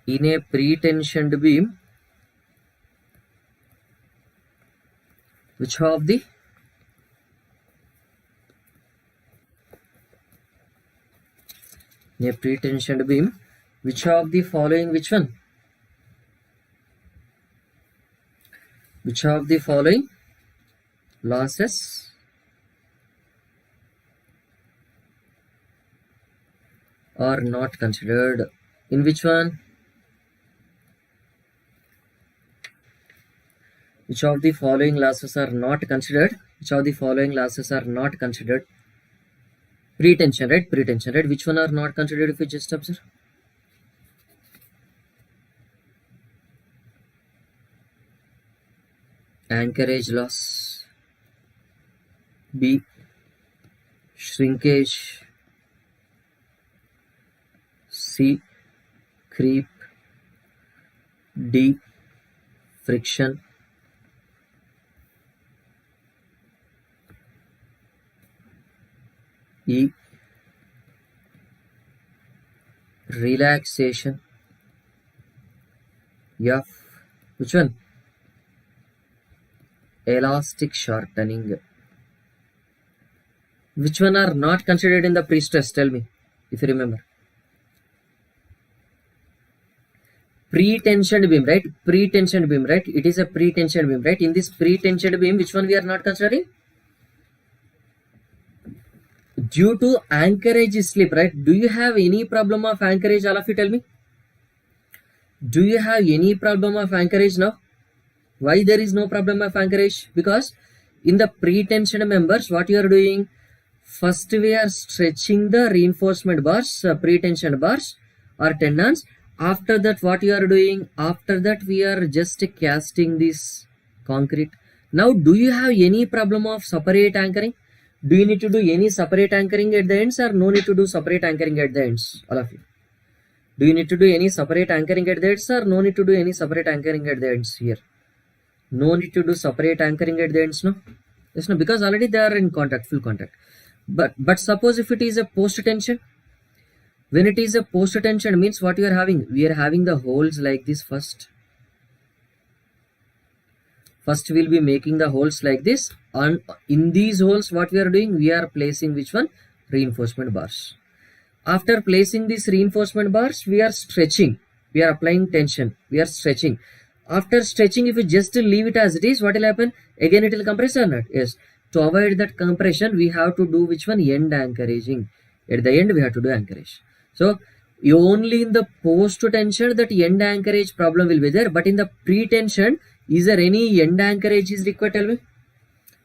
In a pre-tensioned beam, which of the in a pre-tensioned beam, which of the following, which one? Which of the following losses are not considered? In which one? Which of the following losses are not considered? Which of the following losses are not considered? Pretension, right? Pretension, right? Which one are not considered if you just observe? Anchorage loss. B. Shrinkage. C. Creep. D. Friction. E. Relaxation. F. Which one? Elastic shortening. Which one are not considered in the pre-stress? Tell me, if you remember. Pre-tensioned beam, right? Pre-tensioned beam, right? It is a pre-tensioned beam, right? In this pre-tensioned beam, which one we are not considering? Due to anchorage slip, right? Do you have any problem of anchorage? All of you tell me. Do you have any problem of anchorage now? Why there is no problem of anchorage? Because in the pre-tensioned members, what you are doing? First we are stretching the reinforcement bars, pre-tensioned bars or tendons. After that, what you are doing? After that, we are just casting this concrete. Now, do you have any problem of separate anchoring? Do you need to do any separate anchoring at the ends or no need to do separate anchoring at the ends? All of you. Do you need to do any separate anchoring at the ends, or no need to do any separate anchoring at the ends here? No need to do separate anchoring at the ends, no? Yes, no, because already they are in contact, full contact. But suppose if it is a post tension, when it is a post tension means what you are having? We are having the holes like this first. First we'll be making the holes like this, and in these holes what we are doing? We are placing which one? Reinforcement bars. After placing these reinforcement bars, we are stretching. We are applying tension. We are stretching. After stretching, if you just leave it as it is, what will happen? Again it will compress or not? Yes. To avoid that compression, we have to do which one? End anchoraging. At the end we have to do anchorage. So only in the post tension that end anchorage problem will be there, but in the pre-tension, is there any end anchorage is required? Tell me.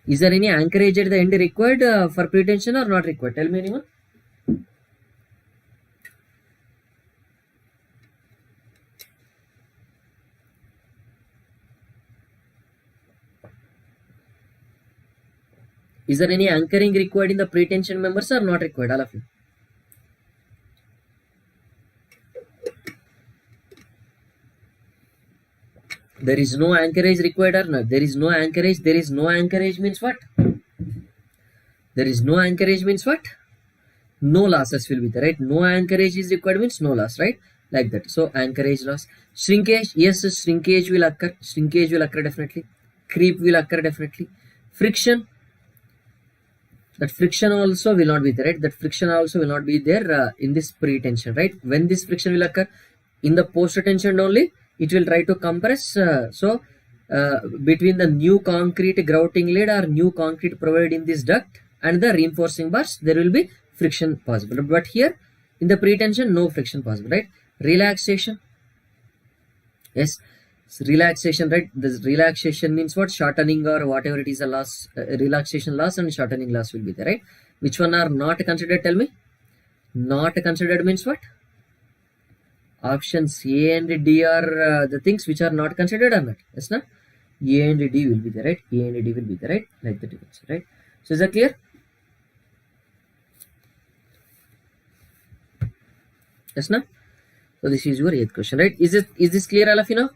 Is there any anchorage at the end required for pre-tension or not required? Tell me anyone. Is there any anchoring required in the pre-tension members or not required? All of you. There is no anchorage required or not? There is no anchorage. There is no anchorage means what? There is no anchorage means what? No losses will be there, right? No anchorage is required means no loss, right? Like that. So anchorage loss. Shrinkage, yes, shrinkage will occur. Shrinkage will occur definitely. Creep will occur definitely. Friction. That friction also will not be there, right? That friction also will not be there in this pre-tension, right? When this friction will occur? In the post-tension only, it will try to compress. Between the new concrete grouting lead or new concrete provided in this duct and the reinforcing bars, there will be friction possible. But here, in the pre-tension, no friction possible, right? Relaxation. Yes. Relaxation, right? This relaxation means what? Shortening or whatever it is, a loss, relaxation loss and shortening loss will be there, right? Which one are not considered? Tell me. Not considered means what? Options A and D are the things which are not considered or not? Yes, no? A and D will be there, right? A and D will be there, right? Like that you can say, right? So is that clear? Yes, no? So this is your 8th question, right? Is this clear, all of you now?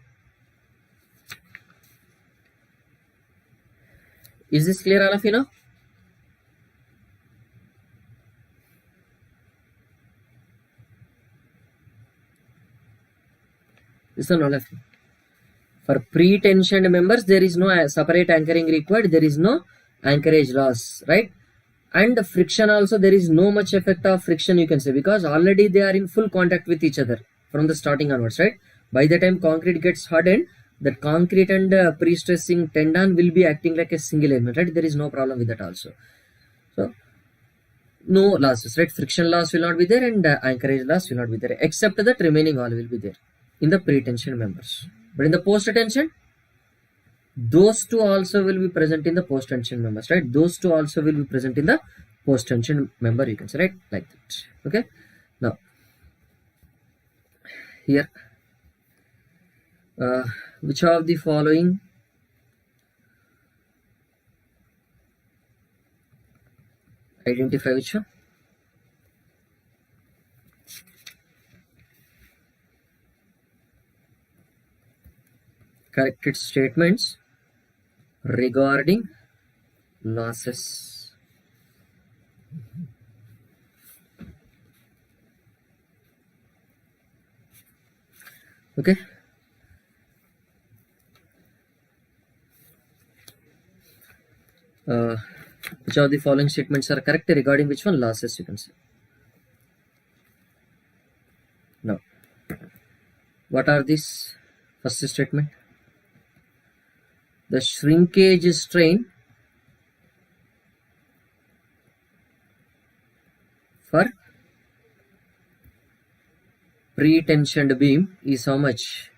Is this clear, all of you now? Listen, all of you. For pre-tensioned members, there is no separate anchoring required. There is no anchorage loss, right? And the friction also, there is no much effect of friction, you can say, because already they are in full contact with each other from the starting onwards, right? By the time concrete gets hardened, that concrete and pre-stressing tendon will be acting like a single element, right? There is no problem with that also. So no losses, right? Friction loss will not be there and anchorage loss will not be there, except that remaining all will be there in the pre-tension members. But in the post-tension, those two also will be present in the post-tension members, right? Those two also will be present in the post-tension member, you can say, right? Like that. Okay. Now here, which of the following identify which one? Corrected statements regarding losses. Okay. Which of the following statements are correct regarding which one? Losses, you can say. Now, what are these? First statement. The shrinkage strain for pre-tensioned beam is how much?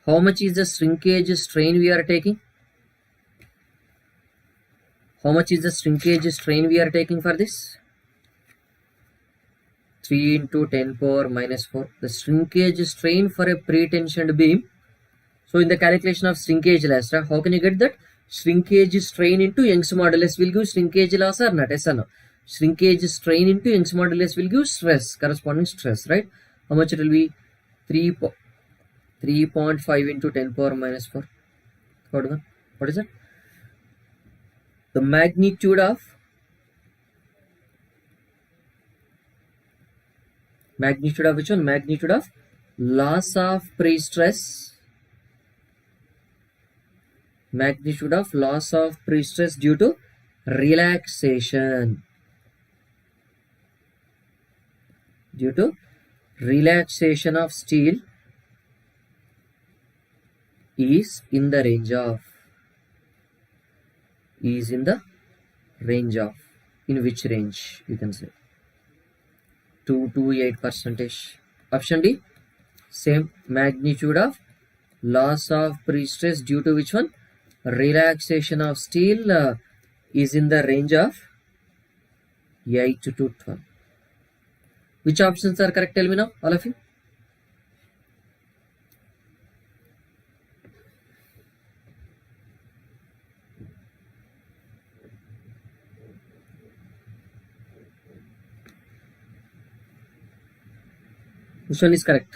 How much is the shrinkage strain we are taking? How much is the shrinkage strain we are taking for this? 3 into 10 power minus 4. The shrinkage strain for a pre-tensioned beam. So in the calculation of shrinkage loss, how can you get that? Shrinkage strain into Young's modulus will give shrinkage loss or not? Yes or no? Shrinkage strain into Young's modulus will give stress, corresponding stress, right? How much it will be? 3.5 into 10 power minus 4. What is it? The magnitude of which one? Magnitude of loss of pre-stress. Magnitude of loss of pre-stress due to relaxation. Due to relaxation of steel is in the range of. In which range? You can say 2 to 8%. Option D, same. Magnitude of loss of pre-stress due to which one? Relaxation of steel is in the range of 8 to 12. Which options are correct? Tell me now, all of you. Which one is correct?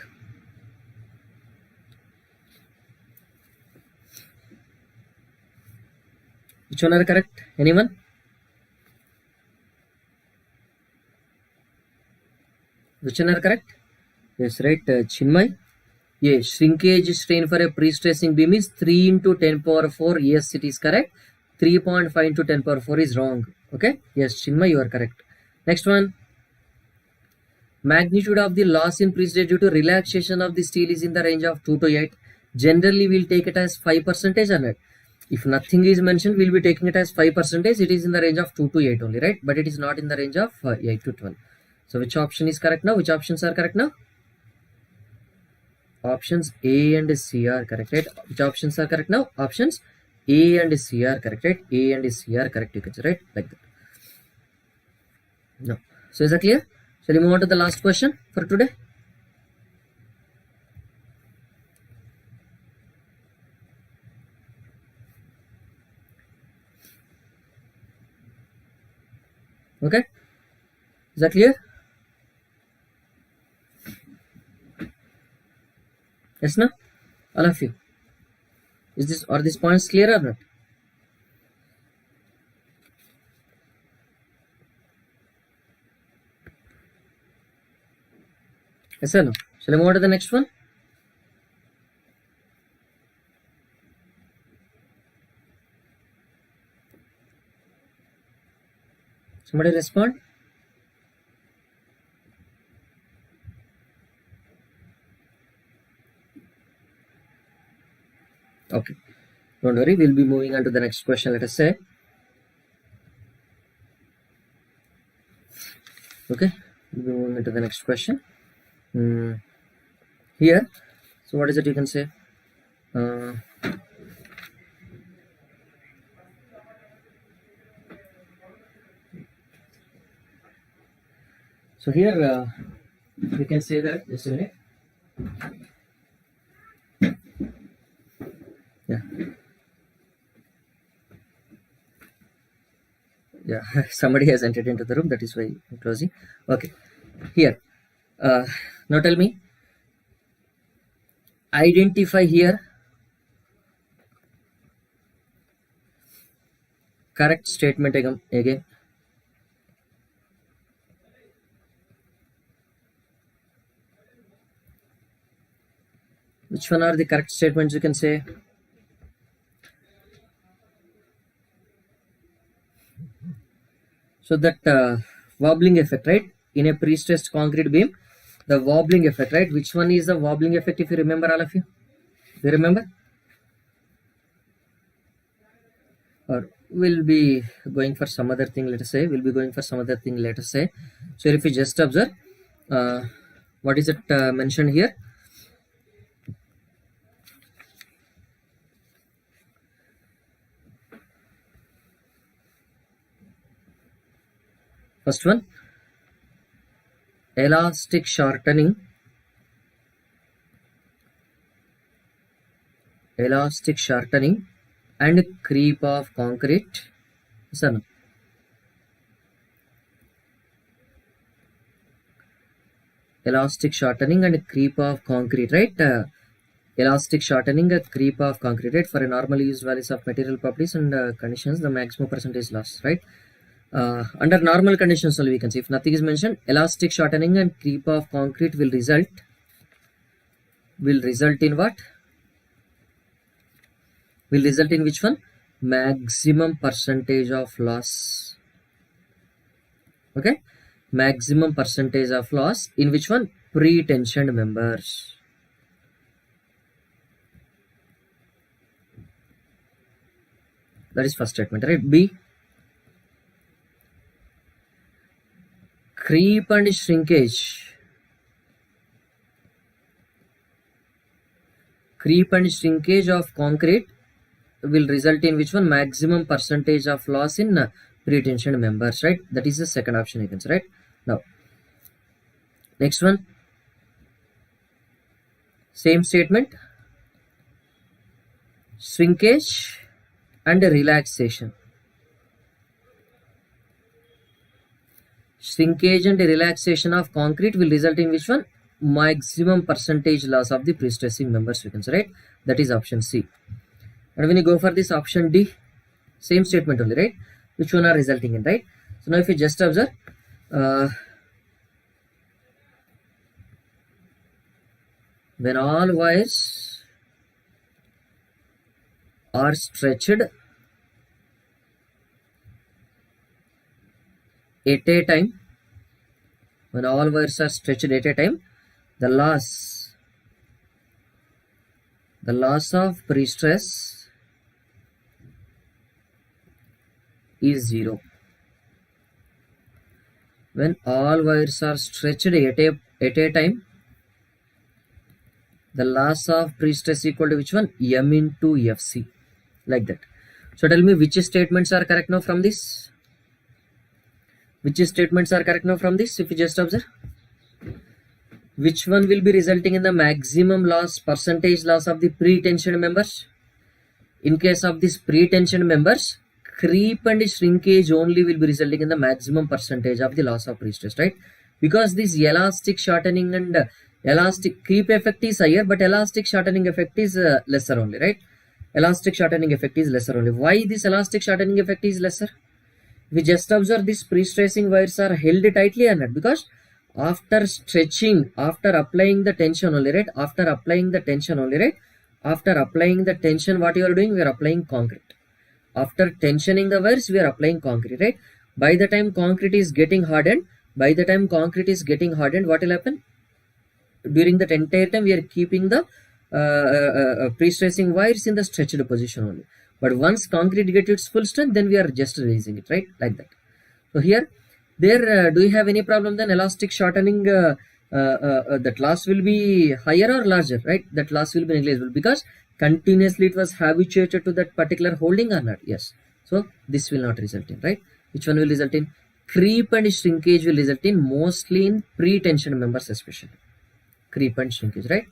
Which one are correct? Anyone? Which one are correct? Yes, right. Chinmay. Yeah, shrinkage strain for a pre-stressing beam is 3 into 10 power 4. Yes, it is correct. 3.5 into 10 power 4 is wrong. Okay. Yes, Chinmay, you are correct. Next one. Magnitude of the loss in pre-stress due to relaxation of the steel is in the range of 2 to 8. Generally, we'll take it as 5% or not. If nothing is mentioned, we'll be taking it as 5%. It is in the range of 2 to 8 only, right? But it is not in the range of 8 to 12. So which option is correct now? Which options are correct now? Options A and C are correct, right? Which options are correct now? Options A and C are correct, right? A and C are correct, you can say, right? Like that. No. So is that clear? Shall we move on to the last question for today? Okay. Is that clear? Yes, no? All of you. Are these points clear or not? Yes or no? Shall I move on to the next one? Somebody respond? Okay. Don't worry, we'll be moving on to the next question, let us say. Okay, we'll be moving into the next question. Here, so what is it you can say? So here, we can say that, just a minute. Yeah, somebody has entered into the room, that is why I'm closing. Okay, here, now tell me, identify here correct statement again. Which one are the correct statements you can say? So that wobbling effect, right? In a pre-stressed concrete beam, the wobbling effect, right? Which one is the wobbling effect, if you remember, all of you? Do you remember? Or we'll be going for some other thing, let us say. So if you just observe, what is it mentioned here? First one, elastic shortening and creep of concrete. Yes or no? elastic shortening and creep of concrete, right? Elastic shortening and creep of concrete, right? For a normally used values of material properties and conditions, the maximum percentage loss, right? Under normal conditions only we can see, if nothing is mentioned, elastic shortening and creep of concrete will result in what? Will result in which one? Maximum percentage of loss. Okay, maximum percentage of loss in which one? Pre-tensioned members. That is first statement, right? B, creep and shrinkage. Creep and shrinkage of concrete will result in which one? Maximum percentage of loss in pre-tensioned members, right? That is the second option you can say, right? Now, next one, same statement, shrinkage and relaxation. Shrinkage and relaxation of concrete will result in which one? Maximum percentage loss of the pre-stressing members, we can say, right? That is option C. And when you go for this option D, same statement only, right? Which one are resulting in, right? So now if you just observe, when all wires are stretched at a time, when all wires are stretched at a time, the loss of pre-stress is 0. When all wires are stretched at a time, the loss of pre-stress equal to which one? M into Fc, like that. So tell me which statements are correct now from this? Which statements are correct now from this? If you just observe, which one will be resulting in the maximum loss, percentage loss of the pre-tensioned members? In case of these pre-tensioned members, creep and shrinkage only will be resulting in the maximum percentage of the loss of pre-stress, right? Because this elastic shortening and elastic creep effect is higher, but elastic shortening effect is lesser only, right? Elastic shortening effect is lesser only. Why this elastic shortening effect is lesser? We just observe these pre-stressing wires are held tightly or not, because after stretching, after applying the tension only, right? After applying the tension, what you are doing? We are applying concrete. After tensioning the wires, we are applying concrete, right? By the time concrete is getting hardened, what will happen? During that entire time, we are keeping the pre-stressing wires in the stretched position only. But once concrete gets its full strength, then we are just releasing it, right? Like that. So here, there, do you have any problem then? Elastic shortening, that loss will be higher or larger, right? That loss will be negligible because continuously it was habituated to that particular holding or not? Yes. So this will not result in, right? Which one will result in? Creep and shrinkage will result in mostly in pre-tension members especially. Creep and shrinkage, right?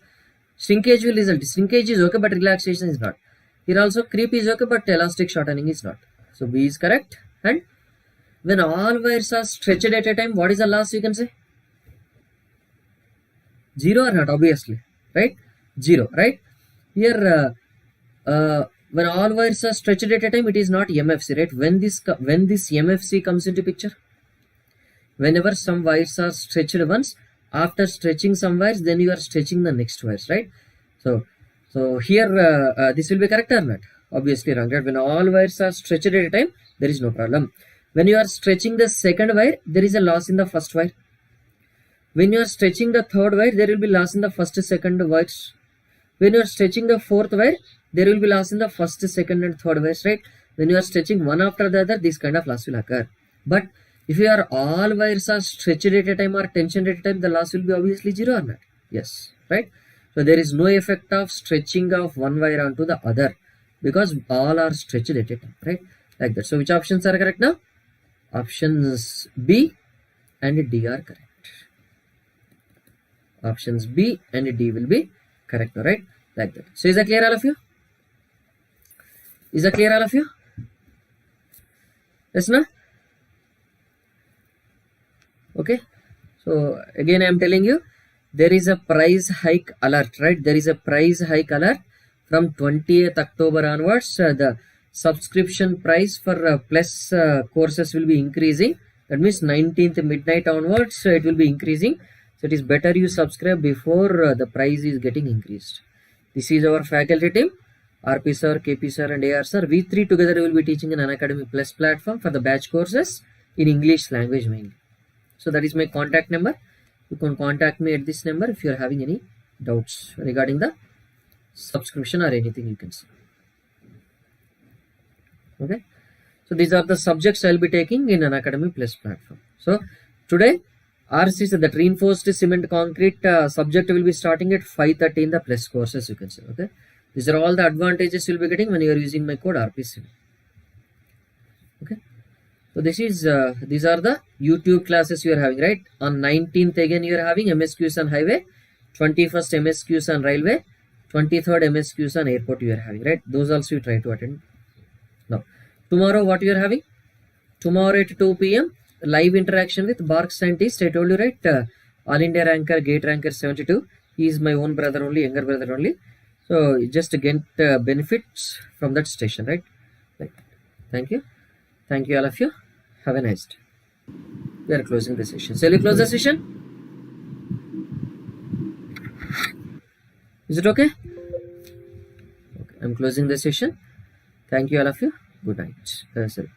Shrinkage will result. Shrinkage is okay, but relaxation is not. Here also creep is okay, but elastic shortening is not. So B is correct. And when all wires are stretched at a time, what is the loss you can say? 0 or not? Obviously, right? 0, right? Here, when all wires are stretched at a time, it is not MFC, right? When this MFC comes into picture, whenever some wires are stretched once, after stretching some wires, then you are stretching the next wires, right? So here, this will be correct or not? Obviously wrong, right? When all wires are stretched at a time, there is no problem. When you are stretching the second wire, there is a loss in the first wire. When you are stretching the third wire, there will be loss in the first, second wires. When you are stretching the fourth wire, there will be loss in the first, second and third wires, right? When you are stretching one after the other, this kind of loss will occur. But if you are all wires are stretched at a time or tensioned at a time, the loss will be obviously 0 or not? Yes, right? So there is no effect of stretching of one wire onto the other because all are stretched at a time, right? Like that. So which options are correct now? Options B and D are correct. Options B and D will be correct, right? Like that. So is that clear all of you? Is that clear all of you? Yes, no? Okay. So again I am telling you, there is a price hike alert, right? There is a price hike alert from 20th October onwards. The subscription price for plus courses will be increasing. That means 19th midnight onwards it will be increasing. So it is better you subscribe before the price is getting increased. This is our faculty team, RP sir, KP sir and AR sir. We three together will be teaching in Unacademy Plus platform for the batch courses in English language mainly. So that is my contact number. You can contact me at this number if you are having any doubts regarding the subscription or anything you can say. Okay. So these are the subjects I will be taking in Unacademy Plus platform. So today RCC, that reinforced cement concrete subject will be starting at 5:30 in the plus courses, you can say. Okay. These are all the advantages you'll be getting when you are using my code RPC. Okay. So this is these are the YouTube classes you are having, right? On 19th again you are having MSQs on highway, 21st MSQs on railway, 23rd MSQs on airport you are having, right? Those also you try to attend. Now tomorrow what you are having? Tomorrow at 2 p.m. live interaction with Bark scientist. I told you, right? All India ranker, GATE ranker 72. He is my own brother only, younger brother only. So just to get benefits from that station, right? Thank you. Thank you all of you. Have a nice day. We are closing the session. Shall we close the session? Is it okay? Okay. I'm closing the session. Thank you all of you. Good night. Sorry.